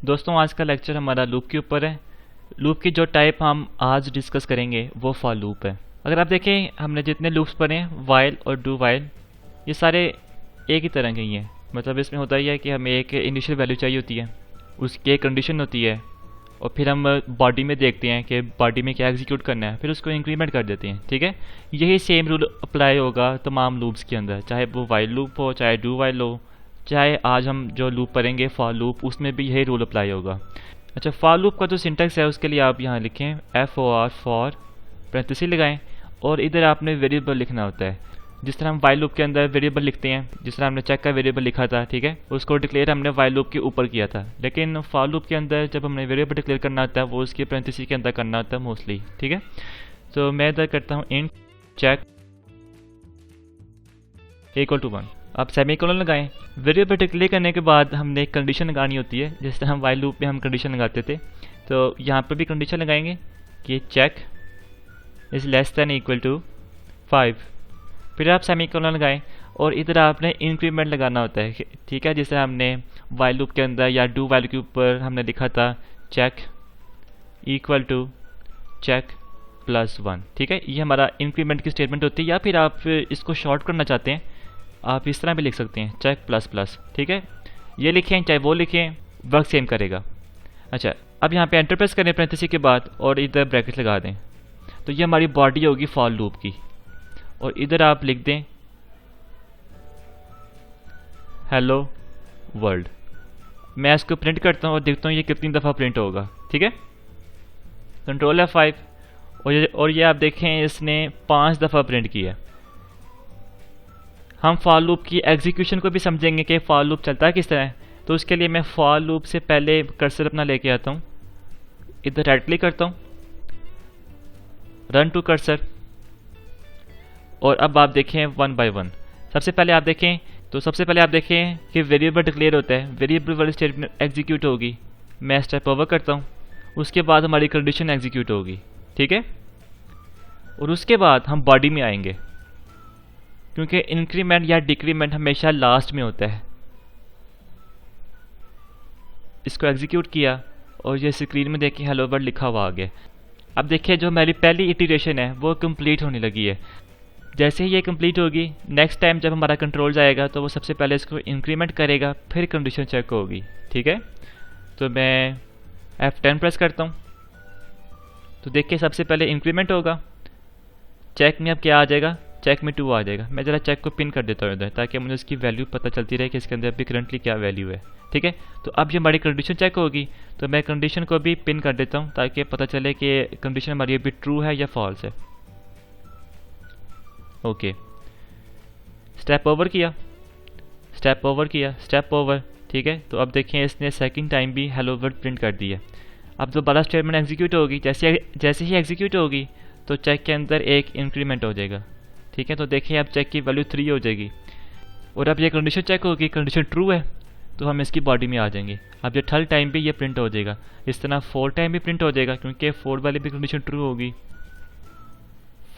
दोस्तों आज का लेक्चर हमारा लूप के ऊपर है। लूप की जो टाइप हम आज डिस्कस करेंगे वो फॉर लूप है। अगर आप देखें हमने जितने लूप्स पढ़े हैं वाइल और डू वाइल, ये सारे एक ही तरह के ही हैं। मतलब इसमें होता ही है कि हमें एक इनिशियल वैल्यू चाहिए होती है, उसकी एक कंडीशन होती है और फिर हम बॉडी में देखते हैं कि बॉडी में क्या एग्जीक्यूट करना है, फिर उसको इंक्रीमेंट कर देते हैं। ठीक है, यही सेम रूल अप्लाई होगा तमाम लूप्स के अंदर, चाहे वो वाइल लूप हो चाहे डू वाइल हो, चाहे आज हम जो लूप पढ़ेंगे फॉर लूप उसमें भी यही रूल अप्लाई होगा। अच्छा, फॉर लूप का जो सिंटेक्स है उसके लिए आप यहाँ लिखें FOR फॉर पैरेंथेसिस लगाएं और इधर आपने वेरिएबल लिखना होता है। जिस तरह हम वाइल लूप के अंदर वेरिएबल लिखते हैं, जिस तरह हमने चेक का वेरिएबल लिखा था, ठीक है, उसको डिक्लेयर हमने वाइल लूप के ऊपर किया था। लेकिन फॉर लूप के अंदर जब हमने वेरिएबल डिक्लेयर करना होता है वो उसके पैरेंथेसिस के अंदर करना होता है मोस्टली। ठीक है, तो मैं इधर करता हूँ इंट चेक इक्वल टू 1। आप सेमीकोलन लगाएं। वेरिएबल डिक्लेयर करने के बाद हमने एक कंडीशन लगानी होती है, जिस तरह हम वाइल लूप में हम कंडीशन लगाते थे, तो यहाँ पर भी कंडीशन लगाएंगे कि check is less than equal to 5। फिर आप सेमीकोलन लगाएं और इधर आपने इंक्रीमेंट लगाना होता है। ठीक है, जिस तरह हमने वाइल लूप के अंदर या डू वाइल के ऊपर हमने लिखा था check equal to check plus 1। ठीक है, ये हमारा इंक्रीमेंट की स्टेटमेंट होती है। या फिर आप इसको शॉर्ट करना चाहते हैं आप इस तरह भी लिख सकते हैं चेक प्लस प्लस। ठीक है, ये लिखें चाहे वो लिखें, वर्क सेम करेगा। अच्छा, अब यहाँ पे एंटर प्रेस करें पैरेंथेसिस के बाद और इधर ब्रैकेट लगा दें, तो ये हमारी बॉडी होगी फॉर लूप की। और इधर आप लिख दें हेलो वर्ल्ड। मैं इसको प्रिंट करता हूँ और देखता हूँ ये कितनी दफ़ा प्रिंट होगा। ठीक है, कंट्रोल F5 और ये आप देखें इसने 5 दफ़ा प्रिंट किया। हम फॉर लूप की एग्जीक्यूशन को भी समझेंगे कि फॉर लूप चलता है किस तरह है। तो उसके लिए मैं फॉर लूप से पहले कर्सर अपना लेके आता हूँ, इधर राइट क्लिक करता हूँ, रन टू कर्सर, और अब आप देखें 1 बाय 1। सबसे पहले आप देखें कि वेरिएबल डिक्लेयर होता है, वेरिएबल वाली स्टेटमेंट एग्जीक्यूट होगी। मैं स्टेप ओवर करता हूँ, उसके बाद हमारी कंडीशन एग्जीक्यूट होगी। ठीक है, और उसके बाद हम बॉडी में आएंगे, क्योंकि इंक्रीमेंट या डिक्रीमेंट हमेशा लास्ट में होता है। इसको एग्जीक्यूट किया और ये स्क्रीन में देखिए हेलो वर्ल्ड लिखा हुआ आ गया। अब देखिए जो हमारी पहली इटरेशन है वो कंप्लीट होने लगी है। जैसे ही ये कंप्लीट होगी, नेक्स्ट टाइम जब हमारा कंट्रोल जाएगा तो वो सबसे पहले इसको इंक्रीमेंट करेगा, फिर कंडीशन चेक होगी। ठीक है, तो मैं F10 प्रेस करता हूँ, तो देखिए सबसे पहले इंक्रीमेंट होगा। चेक में अब क्या आ जाएगा, चेक में 2 आ जाएगा। मैं ज़रा चेक को पिन कर देता हूँ इधर, ताकि मुझे इसकी वैल्यू पता चलती रहे कि इसके अंदर अभी करंटली क्या वैल्यू है। ठीक है, तो अब ये हमारी कंडीशन चेक होगी, तो मैं कंडीशन को भी पिन कर देता हूँ ताकि पता चले कि कंडीशन हमारी अभी ट्रू है या फॉल्स है। ओके, स्टेप ओवर किया। ठीक है, तो अब देखें इसने सेकंड टाइम भी हेलो वर्ल्ड प्रिंट कर दी है। अब दोबारा स्टेटमेंट एग्जीक्यूट होगी, जैसे ही एग्जीक्यूट होगी तो चेक के अंदर एक इंक्रीमेंट हो जाएगा। ठीक है, तो देखिए अब चेक की वैल्यू 3 हो जाएगी। और अब ये कंडीशन चेक होगी, कंडीशन ट्रू है तो हम इसकी बॉडी में आ जाएंगे। अब ये थर्ड टाइम भी ये प्रिंट हो जाएगा, इस तरह 4 टाइम भी प्रिंट हो जाएगा, क्योंकि 4 वाली भी कंडीशन ट्रू होगी।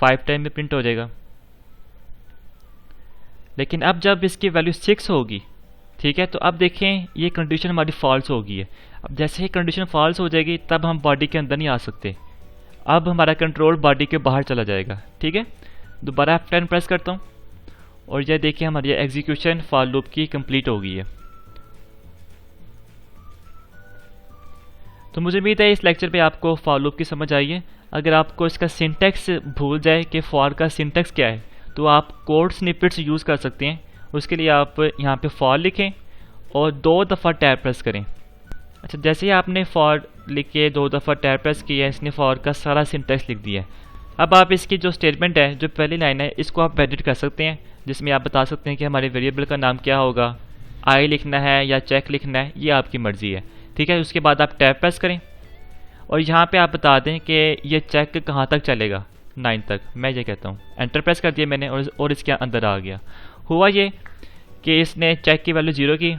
5 टाइम भी प्रिंट हो जाएगा। लेकिन अब जब इसकी वैल्यू 6 होगी, ठीक है, तो अब देखें ये कंडीशन हमारी फॉल्स हो गई है। अब जैसे ही कंडीशन फॉल्स हो जाएगी तब हम बॉडी के अंदर नहीं आ सकते, अब हमारा कंट्रोल बॉडी के बाहर चला जाएगा। ठीक है, दोबारा F10 प्रेस करता हूँ और यह देखिए हमारी एग्जीक्यूशन फॉर लूप की कंप्लीट हो गई है। तो मुझे उम्मीद है इस लेक्चर पे आपको फॉर लूप की समझ आई है। अगर आपको इसका सिंटेक्स भूल जाए कि फॉर का सिंटेक्स क्या है, तो आप कोड स्निपेट्स यूज़ कर सकते हैं। उसके लिए आप यहाँ पे फॉर लिखें और 2 दफ़ा टैब प्रेस करें। अच्छा, जैसे ही आपने फॉर लिख के 2 दफ़ा टैब प्रेस किया, इसने फॉर का सारा सिंटेक्स लिख दिया है। अब आप इसकी जो स्टेटमेंट है, जो पहली लाइन है, इसको आप एडिट कर सकते हैं, जिसमें आप बता सकते हैं कि हमारे वेरिएबल का नाम क्या होगा, आई लिखना है या चेक लिखना है, ये आपकी मर्ज़ी है। ठीक है, उसके बाद आप टैब प्रेस करें और यहाँ पे आप बता दें कि ये चेक कहाँ तक चलेगा, 9 तक। मैं ये कहता हूँ, एंटर प्रेस कर दिया मैंने और इसके अंदर आ गया। हुआ ये कि इसने चेक की वैल्यू 0 की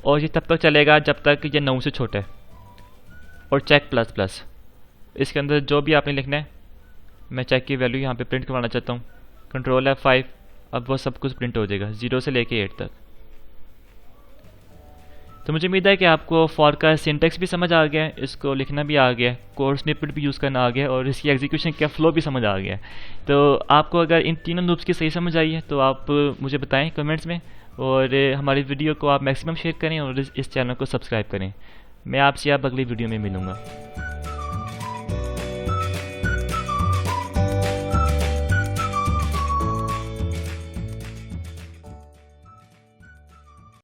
और ये तब तक चलेगा जब तक ये 9 से छोटा है। और चेक प्लस प्लस, इसके अंदर जो भी आपने लिखना है, मैं चेक की वैल्यू यहाँ पे प्रिंट करवाना चाहता हूँ, कंट्रोल F5, अब वो सब कुछ प्रिंट हो जाएगा 0 से लेके 8 तक। तो मुझे उम्मीद है कि आपको फॉर का सिंटेक्स भी समझ आ गया है, इसको लिखना भी आ गया है, कोड स्निपेट भी यूज़ करना आ गया है और इसकी एग्जीक्यूशन का फ्लो भी समझ आ गया है। तो आपको अगर इन तीनों लूप्स की सही समझ आई है तो आप मुझे बताएं कमेंट्स में, और हमारी वीडियो को आप मैक्सिमम शेयर करें और इस चैनल को सब्सक्राइब करें। मैं आपसे अब अगली वीडियो में मिलूँगा।